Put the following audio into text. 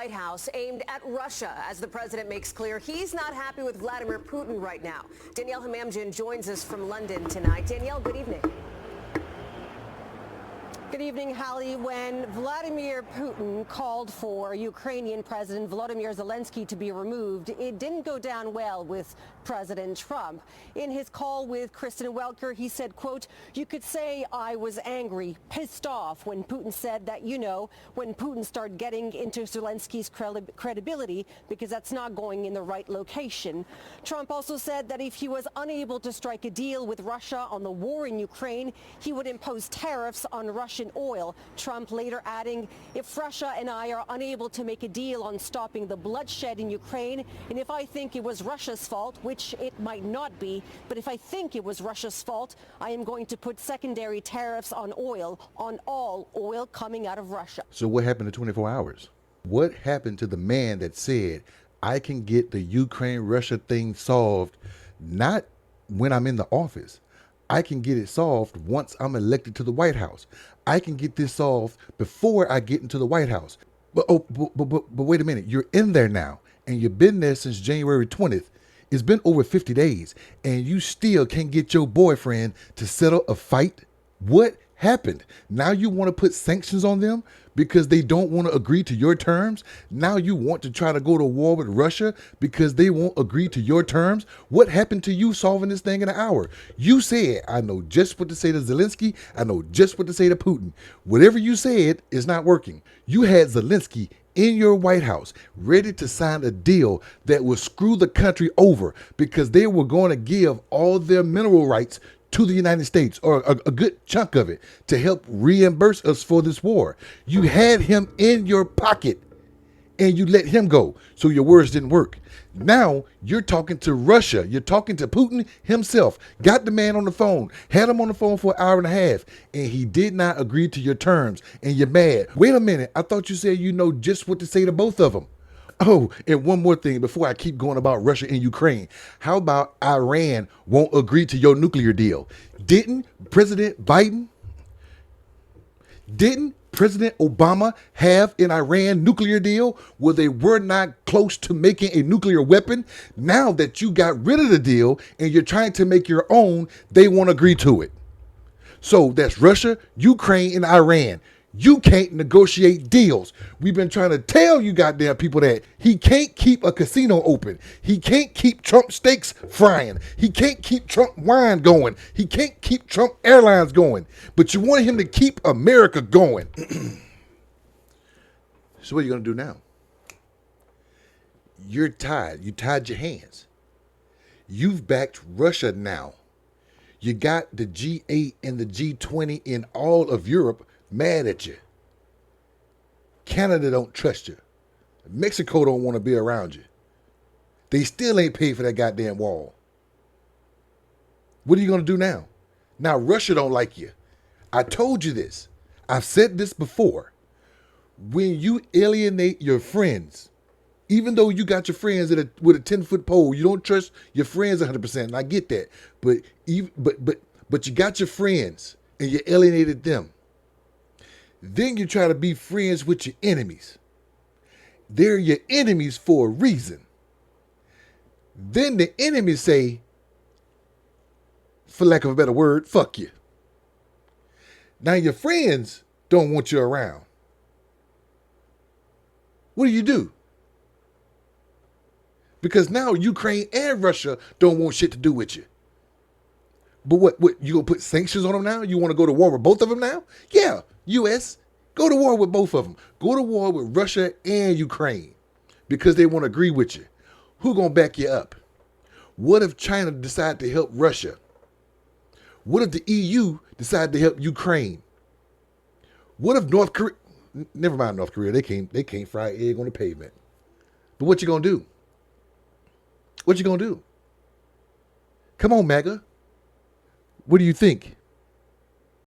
White House aimed at Russia as the president makes clear he's not happy with Vladimir Putin right now. Danielle Hamamdjian joins us from London tonight. Danielle, good evening. Good evening, Hallie. When Vladimir Putin called for Ukrainian President Volodymyr Zelensky to be removed, it didn't go down well with President Trump. In his call with Kristen Welker, he said, quote, "You could say I was angry, pissed off when Putin said that, when Putin started getting into Zelensky's credibility, because that's not going in the right location." Trump also said that if he was unable to strike a deal with Russia on the war in Ukraine, he would impose tariffs on Russian oil. Trump later adding, "If Russia and I are unable to make a deal on stopping the bloodshed in Ukraine, and if I think it was Russia's fault, which it might not be, but if I think it was Russia's fault, I am going to put secondary tariffs on oil, on all oil coming out of Russia." So what happened in 24 hours? What happened to the man that said, I can get the Ukraine-Russia thing solved, not when I'm in the office. I can get it solved once I'm elected to the White House. I can get this solved before I get into the White House. But wait a minute. You're in there now, and you've been there since January 20th. It's been over 50 days, and you still can't get your boyfriend to settle a fight? What happened? Now you want to put sanctions on them because they don't want to agree to your terms? Now you want to try to go to war with Russia because they won't agree to your terms? What happened to you solving this thing in an hour? You said, I know just what to say to Zelensky. I know just what to say to Putin. Whatever you said is not working. You had Zelensky in your White House ready to sign a deal that would screw the country over because they were going to give all their mineral rights to the United States, or a good chunk of it, to help reimburse us for this war. You had him in your pocket and you let him go. So your words didn't work. Now you're talking to Russia. You're talking to Putin himself. Got the man on the phone, had him on the phone for an hour and a half, and he did not agree to your terms, and you're mad. Wait a minute. I thought you said you know just what to say to both of them. Oh, and one more thing before I keep going about Russia and Ukraine. How about Iran won't agree to your nuclear deal? Didn't President Obama have an Iran nuclear deal where they were not close to making a nuclear weapon? Now that you got rid of the deal and you're trying to make your own, they won't agree to it. So that's Russia, Ukraine, and Iran. You can't negotiate deals. We've been trying to tell you goddamn people that he can't keep a casino open. He can't keep Trump steaks frying. He can't keep Trump wine going. He can't keep Trump airlines going. But you want him to keep America going. So what are you going to do now? You're tied. You tied your hands. You've backed Russia now. You got the G8 and the G20 in all of Europe mad at you. Canada don't trust you. Mexico don't want to be around you. They still ain't paid for that goddamn wall. What are you going to do now? Now Russia don't like you. I told you this. I've said this before. When you alienate your friends, even though you got your friends with a 10-foot pole, you don't trust your friends 100%. And I get that. But you got your friends and you alienated them. Then you try to be friends with your enemies. They're your enemies for a reason. Then the enemies say, for lack of a better word, fuck you. Now your friends don't want you around. What do? Because now Ukraine and Russia don't want shit to do with you. But what you gonna put sanctions on them now? You want to go to war with both of them now? Yeah, U.S., go to war with both of them. Go to war with Russia and Ukraine because they want to agree with you. Who gonna back you up? What if China decide to help Russia? What if the EU decide to help Ukraine? What if North Korea? Never mind North Korea. They can't fry egg on the pavement. But what you gonna do? What you gonna do? Come on, MAGA. What do you think?